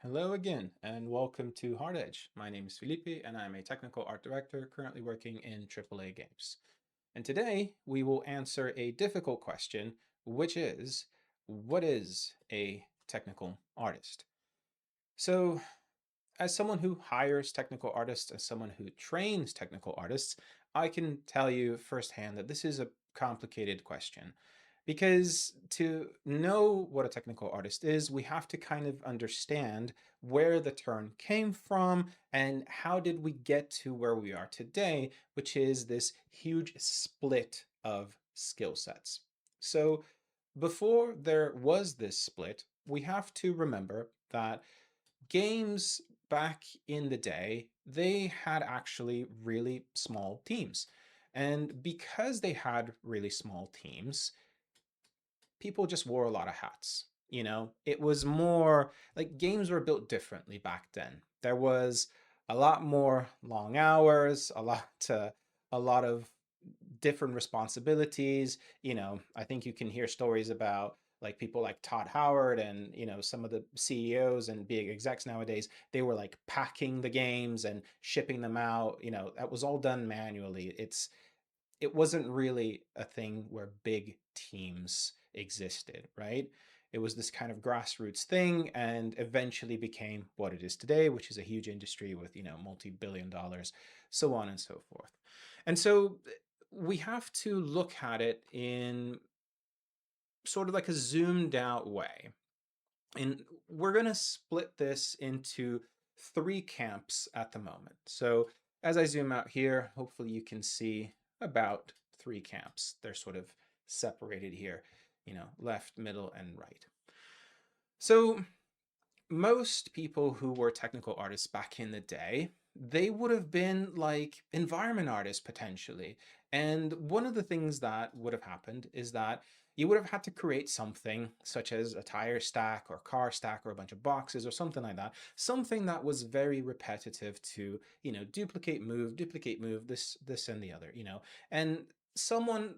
Hello again, and welcome to Hard Edge. My name is Felipe, and I'm a technical art director currently working in AAA games. And today we will answer a difficult question, which is what is a technical artist? So, as someone who hires technical artists, as someone who trains technical artists, I can tell you firsthand that this is a complicated question. Because to know what a technical artist is, we have to kind of understand where the term came from and how did we get to where we are today, which is this huge split of skill sets. So, before there was this split, we have to remember that games back in the day, they had actually really small teams. And because they had really small teams, people just wore a lot of hats. It was more like games were built differently back then. There was a lot more long hours, a lot of different responsibilities. I think you can hear stories about like people like Todd Howard and some of the CEOs and big execs nowadays. They were like packing the games and shipping them out. That was all done manually. It wasn't really a thing where big teams existed, right? It was this kind of grassroots thing and eventually became what it is today, which is a huge industry with, multi-billion dollars, so on and so forth. And so we have to look at it in sort of like a zoomed out way. And we're going to split this into three camps at the moment. So as I zoom out here, hopefully you can see about three camps. They're sort of separated here, left, middle, and right. So most people who were technical artists back in the day, they would have been like environment artists potentially. And one of the things that would have happened is that you would have had to create something such as a tire stack or car stack or a bunch of boxes or something like that. Something that was very repetitive to, duplicate, move, this and the other, And someone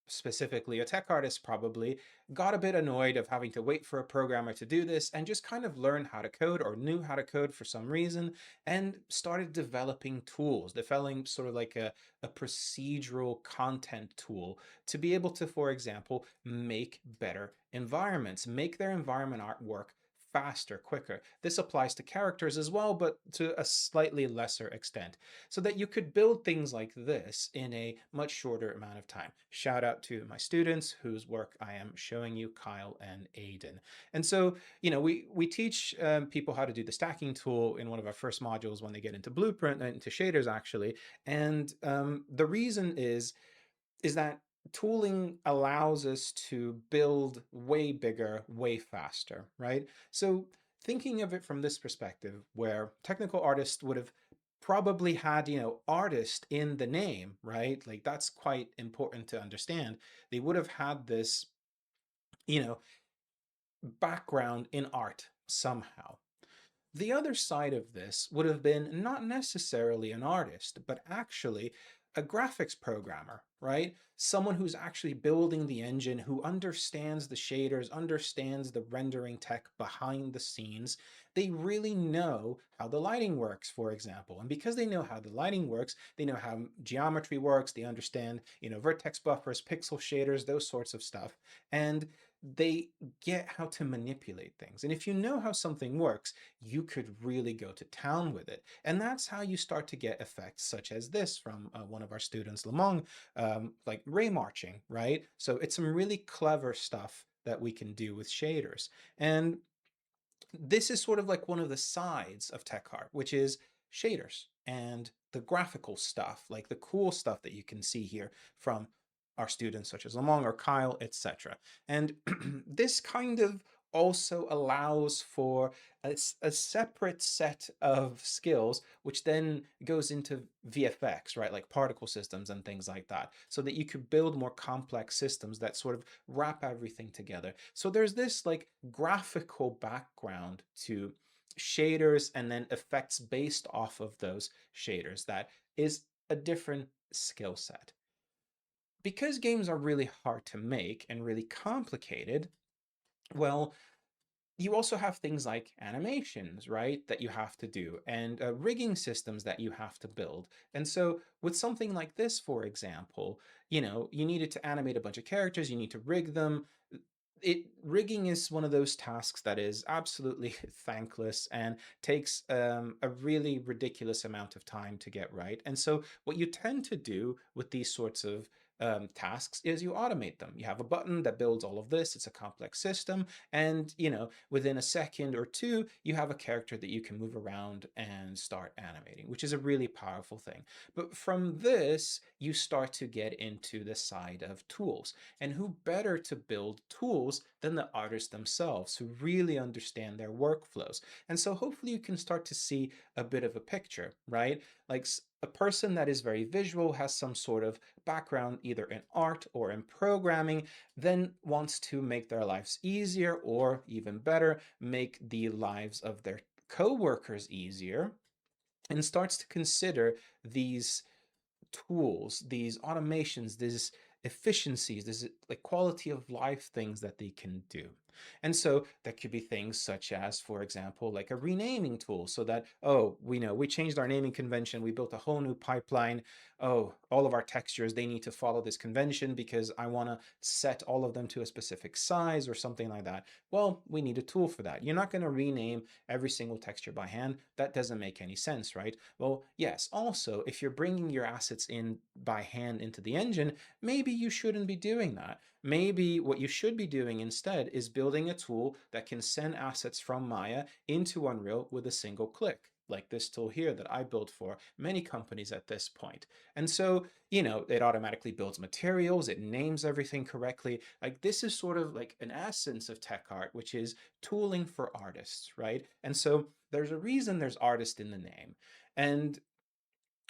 specifically a tech artist probably got a bit annoyed of having to wait for a programmer to do this and just kind of learned how to code or knew how to code for some reason and started developing tools, developing sort of like a procedural content tool to be able to, for example, make better environments, make their environment artwork faster, quicker. This applies to characters as well, but to a slightly lesser extent, so that you could build things like this in a much shorter amount of time. Shout out to my students whose work I am showing you, Kyle and Aiden. And so, we teach people how to do the stacking tool in one of our first modules when they get into Blueprint and into shaders actually. And the reason is that tooling allows us to build way bigger, way faster, right? So thinking of it from this perspective, where technical artists would have probably had, artist in the name, right? Like that's quite important to understand. They would have had this, you know, background in art somehow. The other side of this would have been not necessarily an artist, but actually a graphics programmer, right? Someone who's actually building the engine, who understands the shaders, understands the rendering tech behind the scenes. They really know how the lighting works, for example. And because they know how the lighting works, they know how geometry works, they understand, vertex buffers, pixel shaders, those sorts of stuff. And they get how to manipulate things. And if you know how something works, you could really go to town with it. And that's how you start to get effects such as this from one of our students, Lamong, like ray marching, right? So it's some really clever stuff that we can do with shaders. And this is sort of like one of the sides of tech art, which is shaders and the graphical stuff, like the cool stuff that you can see here from our students such as Lamong or Kyle, etc. And this kind of also allows for a separate set of skills, which then goes into VFX, right? Like particle systems and things like that, so that you could build more complex systems that sort of wrap everything together. So there's this like graphical background to shaders and then effects based off of those shaders that is a different skill set. Because games are really hard to make and really complicated, well, You also have things like animations, right, that you have to do, and rigging systems that you have to build. And so, with something like this, for example, you needed to animate a bunch of characters, you need to rig them. Rigging is one of those tasks that is absolutely thankless and takes a really ridiculous amount of time to get right. And so, what you tend to do with these sorts of tasks is you automate them. You have a button that builds all of this. It's a complex system, and within a second or two, you have a character that you can move around and start animating, which is a really powerful thing. But from this, you start to get into the side of tools. And who better to build tools than the artists themselves who really understand their workflows? And so hopefully you can start to see a bit of a picture, right? Like a person that is very visual, has some sort of background either in art or in programming, then wants to make their lives easier, or even better, make the lives of their co-workers easier, and starts to consider these tools, these automations, these efficiencies, these like quality of life things that they can do. And so that could be things such as, for example, like a renaming tool, so that, oh, we know we changed our naming convention, we built a whole new pipeline. Oh, all of our textures, they need to follow this convention because I want to set all of them to a specific size or something like that. Well, we need a tool for that. You're not going to rename every single texture by hand. That doesn't make any sense, right? Well, yes, also, if you're bringing your assets in by hand into the engine, maybe you shouldn't be doing that. Maybe what you should be doing instead is building a tool that can send assets from Maya into Unreal with a single click, like this tool here that I built for many companies at this point. And so, it automatically builds materials, it names everything correctly. Like, this is sort of like an essence of tech art, which is tooling for artists, right? And so there's a reason there's artist in the name. And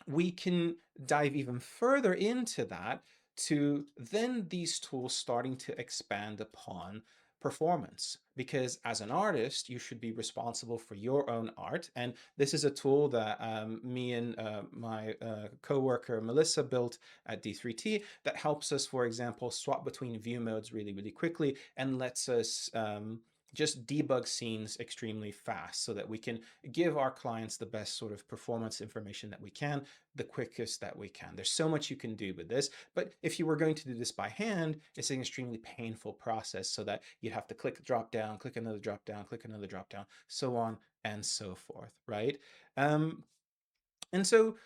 we can dive even further into that to then these tools starting to expand upon performance, because as an artist you should be responsible for your own art. And this is a tool that me and my co-worker Melissa built at D3T that helps us, for example, swap between view modes really quickly, and lets us just debug scenes extremely fast so that we can give our clients the best sort of performance information that we can, the quickest that we can. There's so much you can do with this, but if you were going to do this by hand, it's an extremely painful process, so that you'd have to click drop down, click another drop down, click another drop down, so on and so forth, right? And so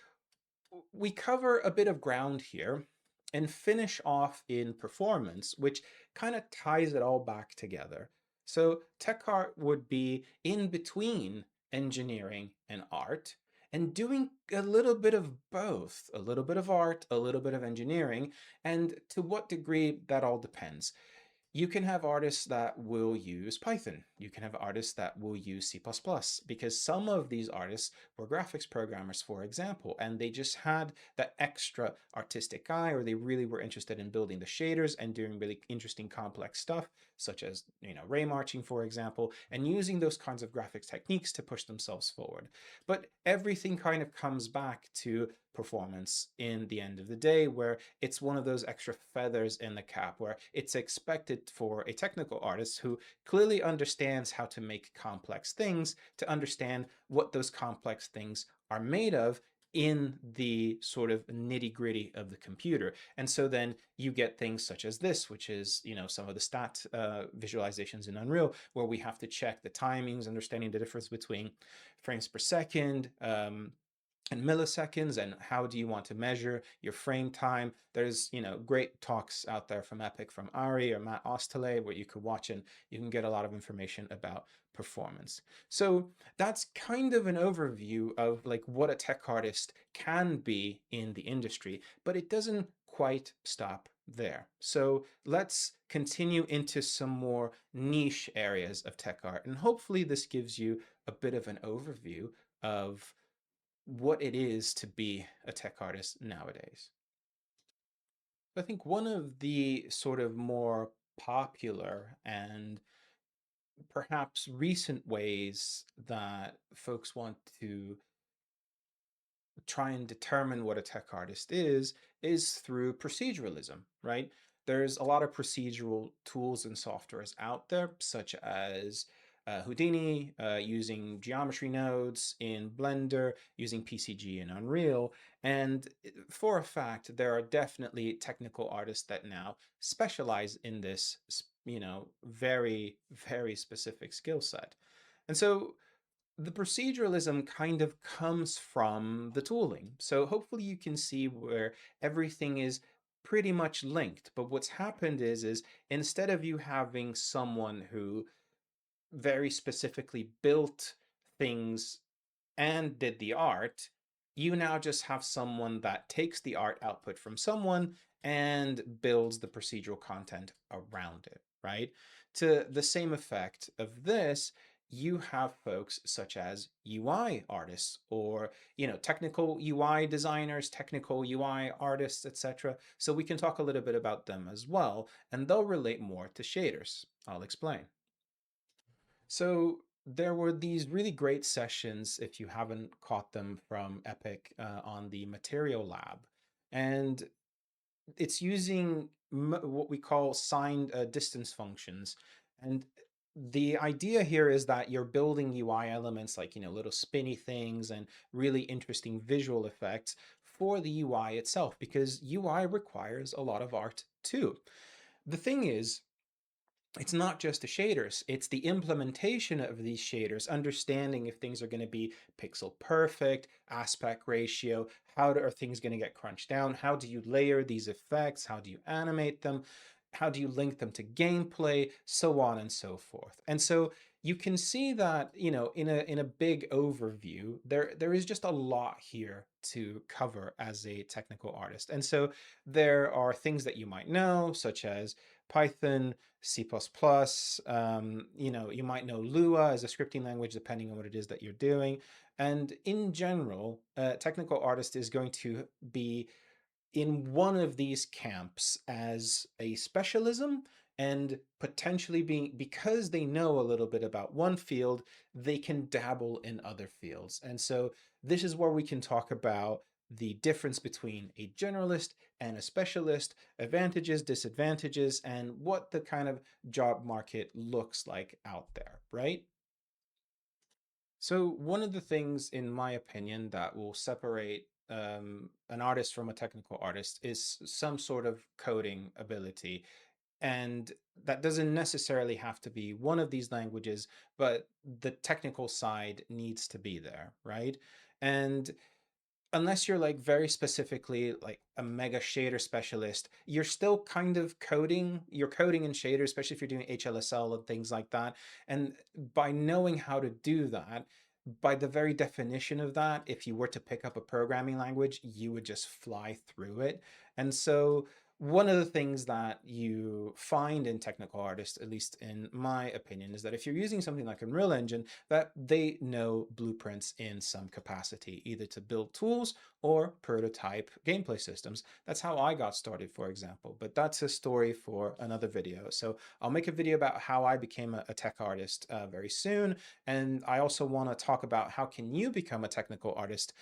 we cover a bit of ground here and finish off in performance, which kind of ties it all back together. So tech art would be in between engineering and art, and doing a little bit of both, a little bit of art, a little bit of engineering, and to what degree that all depends. You can have artists that will use Python. You can have artists that will use C++, because some of these artists were graphics programmers, for example, and they just had that extra artistic eye, or they really were interested in building the shaders and doing really interesting complex stuff, such as, ray marching, for example, and using those kinds of graphics techniques to push themselves forward. But everything kind of comes back to performance in the end of the day, where it's one of those extra feathers in the cap, where it's expected for a technical artist who clearly understands how to make complex things to understand what those complex things are made of in the sort of nitty gritty of the computer. And so then you get things such as this, which is, some of the stat visualizations in Unreal, where we have to check the timings, understanding the difference between frames per second, and milliseconds, and how do you want to measure your frame time. There's great talks out there from Epic, from Ari or Matt Ostale, where you could watch and you can get a lot of information about performance. So that's kind of an overview of like what a tech artist can be in the industry, but it doesn't quite stop there. So let's continue into some more niche areas of tech art, and hopefully this gives you a bit of an overview of what it is to be a tech artist nowadays. I think one of the sort of more popular and perhaps recent ways that folks want to try and determine what a tech artist is through proceduralism, right? There's a lot of procedural tools and softwares out there, such as Houdini, using geometry nodes in Blender, using PCG in Unreal. And for a fact, there are definitely technical artists that now specialize in this, very, very specific skill set. And so the proceduralism kind of comes from the tooling. So hopefully you can see where everything is pretty much linked. But what's happened is instead of you having someone who very specifically built things and did the art, you now just have someone that takes the art output from someone and builds the procedural content around it, right? To the same effect of this, you have folks such as UI artists or, technical UI designers, technical UI artists, etc. So we can talk a little bit about them as well, and they'll relate more to shaders. I'll explain. So there were these really great sessions, if you haven't caught them from Epic, on the Material Lab. And it's using what we call signed distance functions. And the idea here is that you're building UI elements like, little spinny things and really interesting visual effects for the UI itself, because UI requires a lot of art too. The thing is, it's not just the shaders, it's the implementation of these shaders, understanding if things are going to be pixel perfect, aspect ratio, are things going to get crunched down, how do you layer these effects, how do you animate them, how do you link them to gameplay, so on and so forth. And so you can see that, in a big overview, there is just a lot here to cover as a technical artist. And so there are things that you might know, such as Python, C++, you might know Lua as a scripting language, depending on what it is that you're doing. And in general, a technical artist is going to be in one of these camps as a specialism, and potentially being, because they know a little bit about one field, they can dabble in other fields. And so this is where we can talk about the difference between a generalist and a specialist, advantages, disadvantages, and what the kind of job market looks like out there, right? So one of the things, in my opinion, that will separate an artist from a technical artist is some sort of coding ability. And that doesn't necessarily have to be one of these languages, but the technical side needs to be there, right? And unless you're like very specifically like a mega shader specialist, you're still kind of coding. You're coding in shaders, especially if you're doing HLSL and things like that. And by knowing how to do that, by the very definition of that, if you were to pick up a programming language, you would just fly through it. And so one of the things that you find in technical artists, at least in my opinion, is that if you're using something like Unreal Engine, that they know blueprints in some capacity, either to build tools or prototype gameplay systems. That's how I got started, for example, but that's a story for another video. So I'll make a video about how I became a tech artist very soon. And I also want to talk about how can you become a technical artist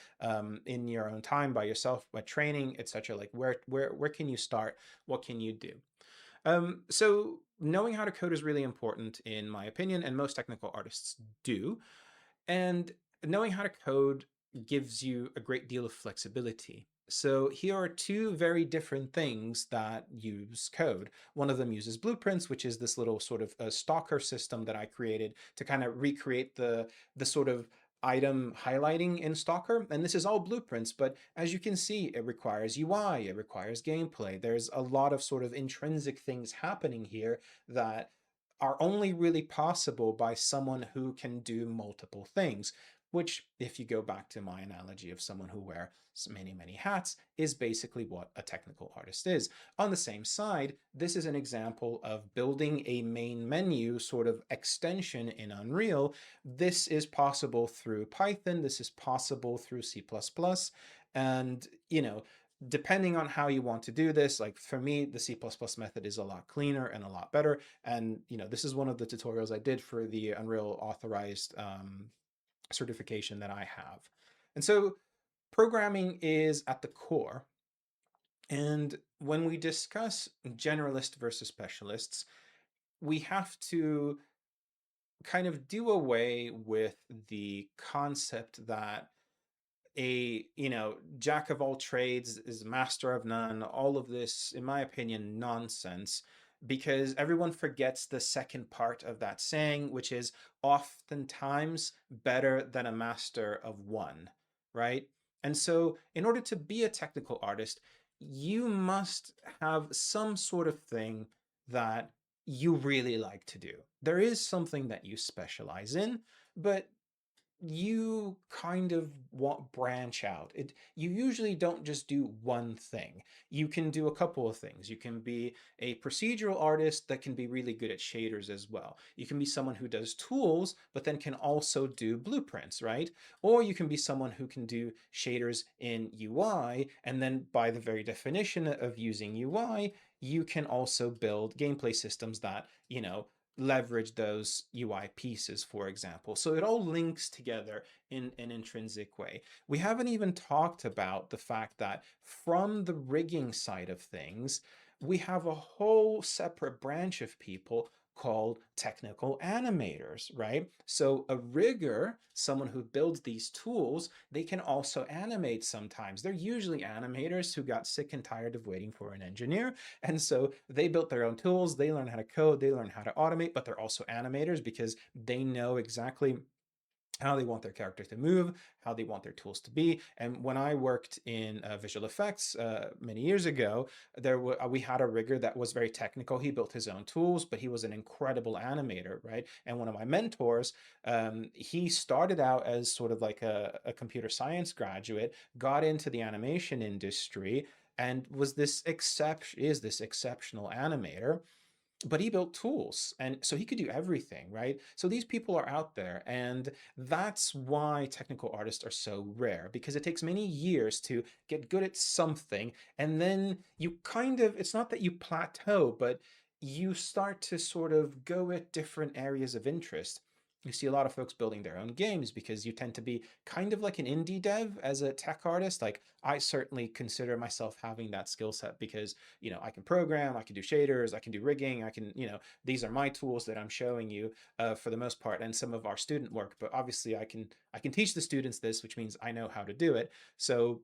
in your own time, by yourself, by training, etc. Like where can you start? What can you do? So knowing how to code is really important, in my opinion, and most technical artists do. And knowing how to code gives you a great deal of flexibility. So here are two very different things that use code. One of them uses blueprints, which is this little sort of a stalker system that I created to kind of recreate the sort of item highlighting in Stalker. And this is all blueprints, but as you can see, it requires UI, it requires gameplay. There's a lot of sort of intrinsic things happening here that are only really possible by someone who can do multiple things, which, if you go back to my analogy of someone who wears many, many hats, is basically what a technical artist is. On the same side, this is an example of building a main menu sort of extension in Unreal. This is possible through Python, this is possible through C++, and, depending on how you want to do this, like for me, the C++ method is a lot cleaner and a lot better. And, this is one of the tutorials I did for the Unreal Authorized certification that I have. And so programming is at the core. And when we discuss generalist versus specialists, we have to kind of do away with the concept that a jack of all trades is master of none, all of this, in my opinion, nonsense, because everyone forgets the second part of that saying, which is oftentimes better than a master of one, right? And so in order to be a technical artist, you must have some sort of thing that you really like to do. There is something that you specialize in, but you kind of want branch out. You usually don't just do one thing. You can do a couple of things. You can be a procedural artist that can be really good at shaders as well. You can be someone who does tools but then can also do blueprints, right? Or you can be someone who can do shaders in UI, and then by the very definition of using UI, you can also build gameplay systems that, leverage those UI pieces, for example. So it all links together in an intrinsic way. We haven't even talked about the fact that from the rigging side of things, we have a whole separate branch of people called technical animators, right? So a rigger, someone who builds these tools, they can also animate sometimes. They're usually animators who got sick and tired of waiting for an engineer, and so they built their own tools, they learn how to code, they learn how to automate, but they're also animators because they know exactly how they want their characters to move, how they want their tools to be. And when I worked in visual effects many years ago, we had a rigger that was very technical. He built his own tools, but he was an incredible animator, right? And one of my mentors, he started out as sort of like a computer science graduate, got into the animation industry, and is this exceptional animator, but he built tools, and so he could do everything, right? So these people are out there, and that's why technical artists are so rare, because it takes many years to get good at something, and then you kind of, it's not that you plateau, but you start to sort of go at different areas of interest. You see a lot of folks building their own games because you tend to be kind of like an indie dev as a tech artist. Like, I certainly consider myself having that skill set because I can program, I can do shaders, I can do rigging, I can, these are my tools that I'm showing you for the most part, and some of our student work. But obviously, I can teach the students this, which means I know how to do it. So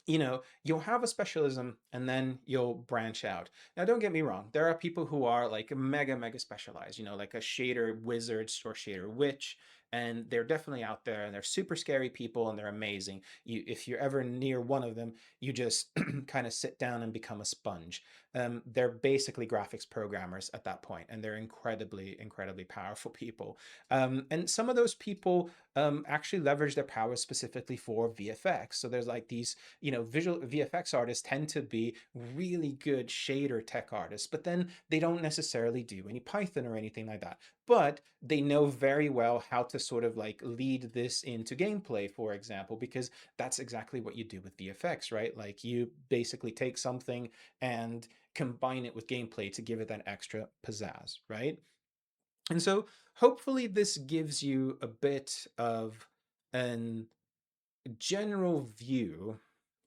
you'll have a specialism and then you'll branch out. Now, don't get me wrong. There are people who are like mega, mega specialized, like a shader wizard or shader witch. And they're definitely out there, and they're super scary people, and they're amazing. If you're ever near one of them, you just kind of sit down and become a sponge. They're basically graphics programmers at that point, and they're incredibly, incredibly powerful people. And some of those people actually leverage their powers specifically for VFX. So there's like these visual VFX artists tend to be really good shader tech artists, but then they don't necessarily do any Python or anything like that. But they know very well how to sort of like lead this into gameplay, for example, because that's exactly what you do with VFX, right? Like, you basically take something and combine it with gameplay to give it that extra pizzazz, right? And so hopefully this gives you a bit of an general view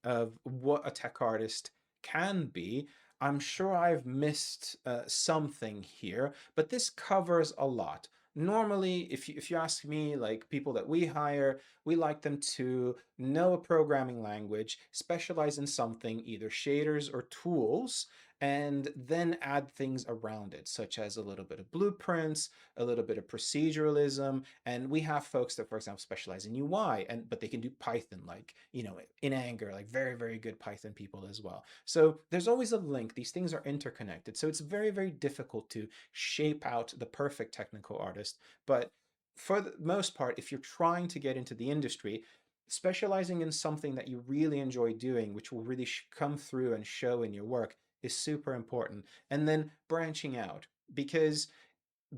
of what a tech artist can be. I'm sure I've missed something here, but this covers a lot. Normally, if you ask me, like people that we hire, we like them to know a programming language, specialize in something, either shaders or tools, and then add things around it, such as a little bit of blueprints, a little bit of proceduralism. And we have folks that, for example, specialize in UI, but they can do Python, like, in anger, like very, very good Python people as well. So there's always a link. These things are interconnected. So it's very, very difficult to shape out the perfect technical artist. But for the most part, if you're trying to get into the industry, specializing in something that you really enjoy doing, which will really come through and show in your work, is super important. And then branching out, because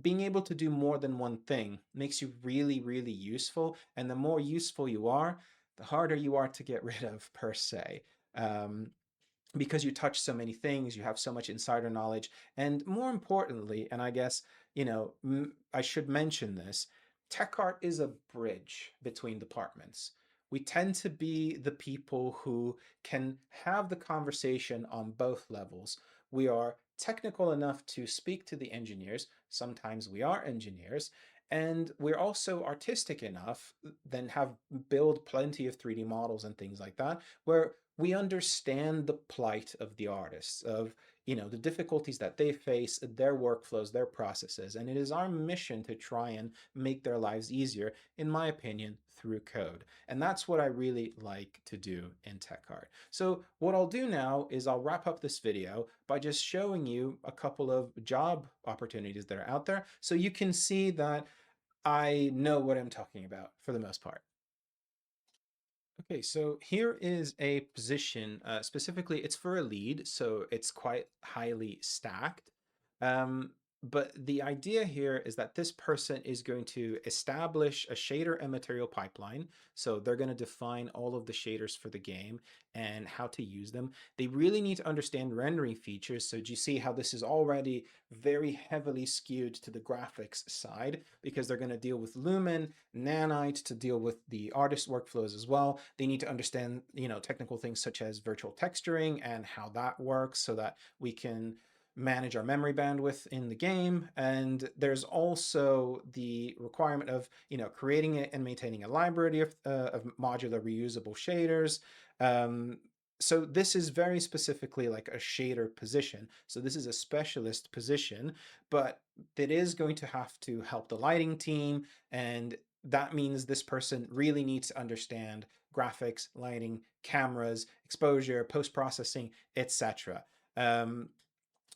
being able to do more than one thing makes you really, really useful. And the more useful you are, the harder you are to get rid of, per se. Um, because you touch so many things, you have so much insider knowledge, and more importantly, and I guess, I should mention this, tech art is a bridge between departments. We tend to be the people who can have the conversation on both levels. We are technical enough to speak to the engineers. Sometimes we are engineers, And we're also artistic enough, then have build plenty of 3D models and things like that, where we understand the plight of the artists, of the difficulties that they face, their workflows, their processes. And it is our mission to try and make their lives easier, in my opinion, through code. And that's what I really like to do in tech art. So what I'll do now is I'll wrap up this video by just showing you a couple of job opportunities that are out there, so you can see that I know what I'm talking about for the most part. Okay, so here is a position, specifically it's for a lead, so it's quite highly stacked. Um, but the idea here is that this person is going to establish a shader and material pipeline. So they're going to define all of the shaders for the game and how to use them. They really need to understand rendering features. So do you see how this is already very heavily skewed to the graphics side, because they're going to deal with Lumen, Nanite to deal with the artist workflows as well. They need to understand, technical things such as virtual texturing and how that works so that we can manage our memory bandwidth in the game. And there's also the requirement of, creating and maintaining a library of modular reusable shaders. So this is very specifically like a shader position. So this is a specialist position, but it is going to have to help the lighting team. And that means this person really needs to understand graphics, lighting, cameras, exposure, post-processing, etc.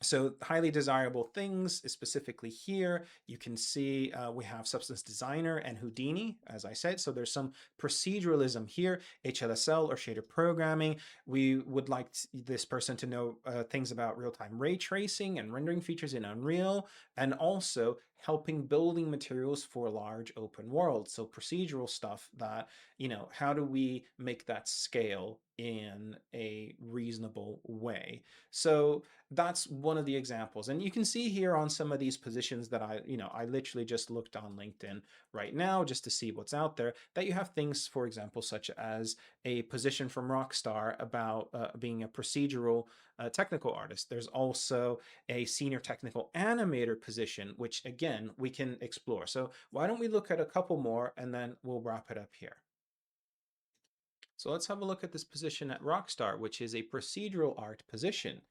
So highly desirable things, specifically here, you can see we have Substance Designer and Houdini, as I said. So there's some proceduralism here, HLSL or shader programming. We would like this person to know things about real-time ray tracing and rendering features in Unreal, and also helping building materials for large open worlds. So procedural stuff that, how do we make that scale in a reasonable way? So that's one of the examples. And you can see here on some of these positions that I literally just looked on LinkedIn right now just to see what's out there, that you have things, for example, such as a position from Rockstar about being a procedural technical artist. There's also a senior technical animator position, which again, we can explore. So why don't we look at a couple more and then we'll wrap it up here. So let's have a look at this position at Rockstar, which is a procedural art position.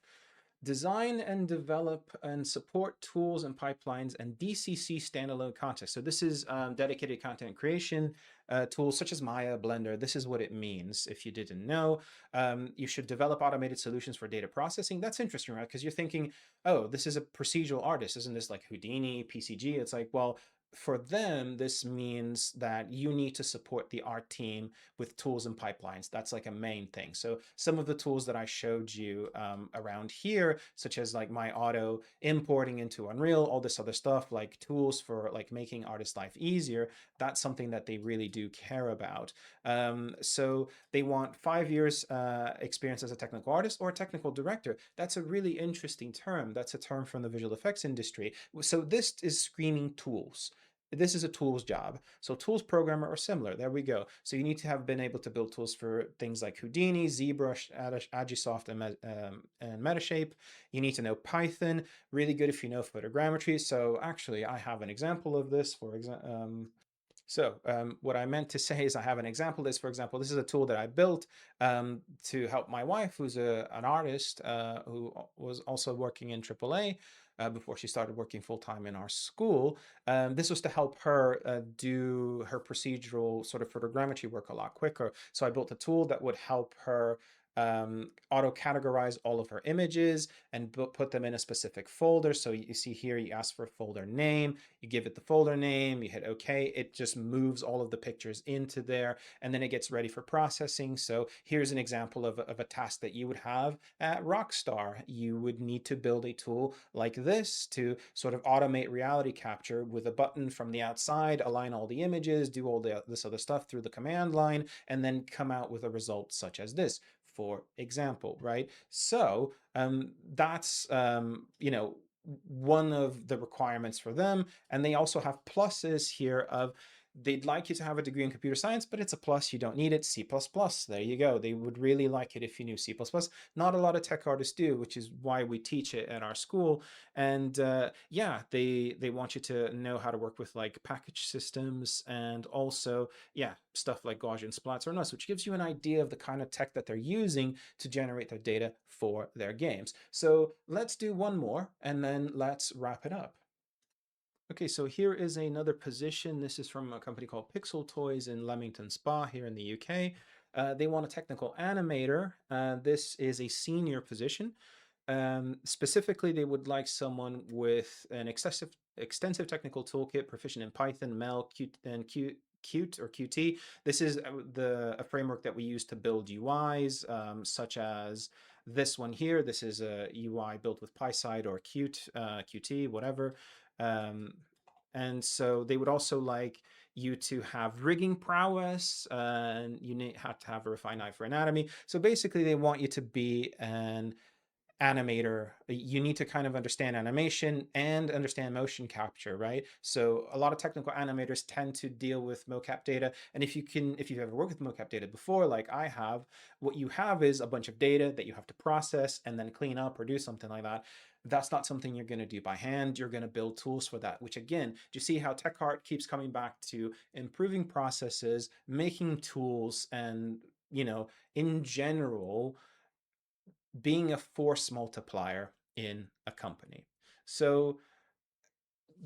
Design and develop and support tools and pipelines and DCC standalone content. So this is dedicated content creation tools such as Maya, Blender. This is what it means if you didn't know. You should develop automated solutions for data processing. That's interesting, right? Because you're thinking, oh, this is a procedural artist. Isn't this like Houdini, PCG? It's like, well, for them, this means that you need to support the art team with tools and pipelines. That's like a main thing. So some of the tools that I showed you around here, such as like my auto importing into Unreal, all this other stuff, like tools for like making artist life easier, that's something that they really do care about. So they want 5 years experience as a technical artist or a technical director. That's a really interesting term. That's a term from the visual effects industry. So this is screaming tools. This is a tools job. So tools programmer or similar. There we go. So you need to have been able to build tools for things like Houdini, ZBrush, Agisoft, and Metashape. You need to know Python. Really good if you know photogrammetry. So actually, I have an example of this. For example, what I meant to say is I have an example of this. For example, this is a tool that I built to help my wife, who's an artist who was also working in AAA before she started working full-time in our school. This was to help her do her procedural sort of photogrammetry work a lot quicker. So I built a tool that would help her auto-categorize all of her images and put them in a specific folder. So you see here, you ask for folder name, you give it the folder name, you hit OK, it just moves all of the pictures into there, and then it gets ready for processing. So here's an example of a task that you would have at Rockstar. You would need to build a tool like this to sort of automate reality capture with a button from the outside, align all the images, do all this other stuff through the command line, and then come out with a result such as this, for example, right? So that's, one of the requirements for them. And they also have pluses here of they'd like you to have a degree in computer science, but it's a plus. You don't need it. C++. There you go. They would really like it if you knew C++. Not a lot of tech artists do, which is why we teach it at our school. And yeah, they want you to know how to work with like package systems and also, yeah, stuff like Gaussian splats or NUS, which gives you an idea of the kind of tech that they're using to generate their data for their games. So let's do one more and then let's wrap it up. Okay, so here is another position. This is from a company called Pixel Toys in Leamington Spa here in the UK. They want a technical animator. This is a senior position. Specifically, they would like someone with an extensive technical toolkit, proficient in Python, Mel, Qt, and Qt or Qt. This is a framework that we use to build UIs, such as this one here. This is a UI built with PySide or Qt, Qt, whatever. And so they would also like you to have rigging prowess, and you have to have a refined eye for anatomy. So basically, they want you to be an animator. You need to kind of understand animation and understand motion capture, right? So a lot of technical animators tend to deal with mocap data. And if you've ever worked with mocap data before, like I have, what you have is a bunch of data that you have to process and then clean up or do something like that. That's not something you're going to do by hand. You're going to build tools for that, which again, do you see how tech art keeps coming back to improving processes, making tools, and, in general, being a force multiplier in a company. So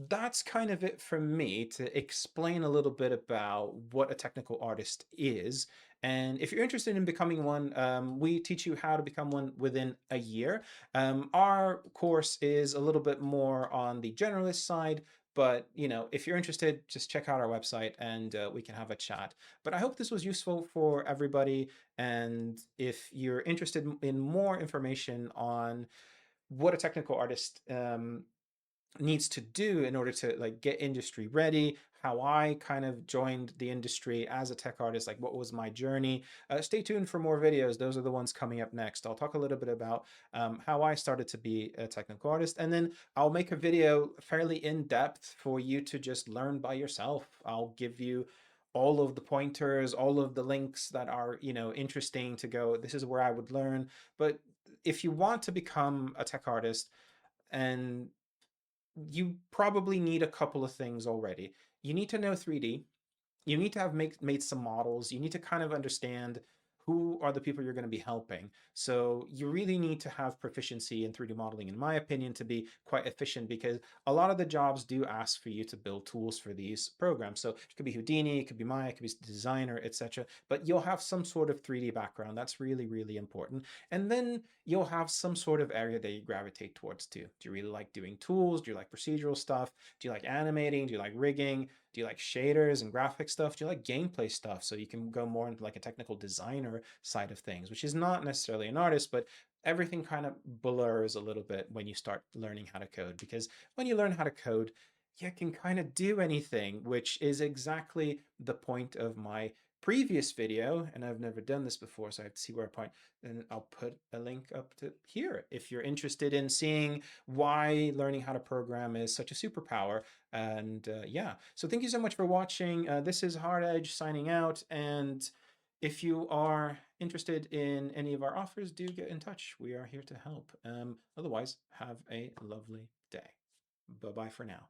that's kind of it from me to explain a little bit about what a technical artist is. And if you're interested in becoming one, we teach you how to become one within a year. Our course is a little bit more on the generalist side, but if you're interested, just check out our website and we can have a chat. But I hope this was useful for everybody. And if you're interested in more information on what a technical artist needs to do in order to like get industry ready, how I kind of joined the industry as a tech artist, like what was my journey, stay tuned for more videos. Those are the ones coming up next. I'll talk a little bit about how I started to be a technical artist, and then I'll make a video fairly in depth for you to just learn by yourself. I'll give you all of the pointers, all of the links that are interesting to go, this is where I would learn. But if you want to become a tech artist, and you probably need a couple of things already. You need to know 3D. You need to have made some models. You need to kind of understand who are the people you're going to be helping. So you really need to have proficiency in 3D modeling, in my opinion, to be quite efficient, because a lot of the jobs do ask for you to build tools for these programs. So it could be Houdini, it could be Maya, it could be Designer, etc. But you'll have some sort of 3D background. That's really, really important. And then you'll have some sort of area that you gravitate towards too. Do you really like doing tools? Do you like procedural stuff? Do you like animating? Do you like rigging? Do you like shaders and graphic stuff? Do you like gameplay stuff? So you can go more into like a technical designer side of things, which is not necessarily an artist, but everything kind of blurs a little bit when you start learning how to code, because when you learn how to code, you can kind of do anything, which is exactly the point of my previous video. And I've never done this before, so I have to see where I point. And I'll put a link up to here if you're interested in seeing why learning how to program is such a superpower. And yeah, so thank you so much for watching. This is Hard Edge signing out. And if you are interested in any of our offers, do get in touch. We are here to help. Otherwise, have a lovely day. Bye-bye for now.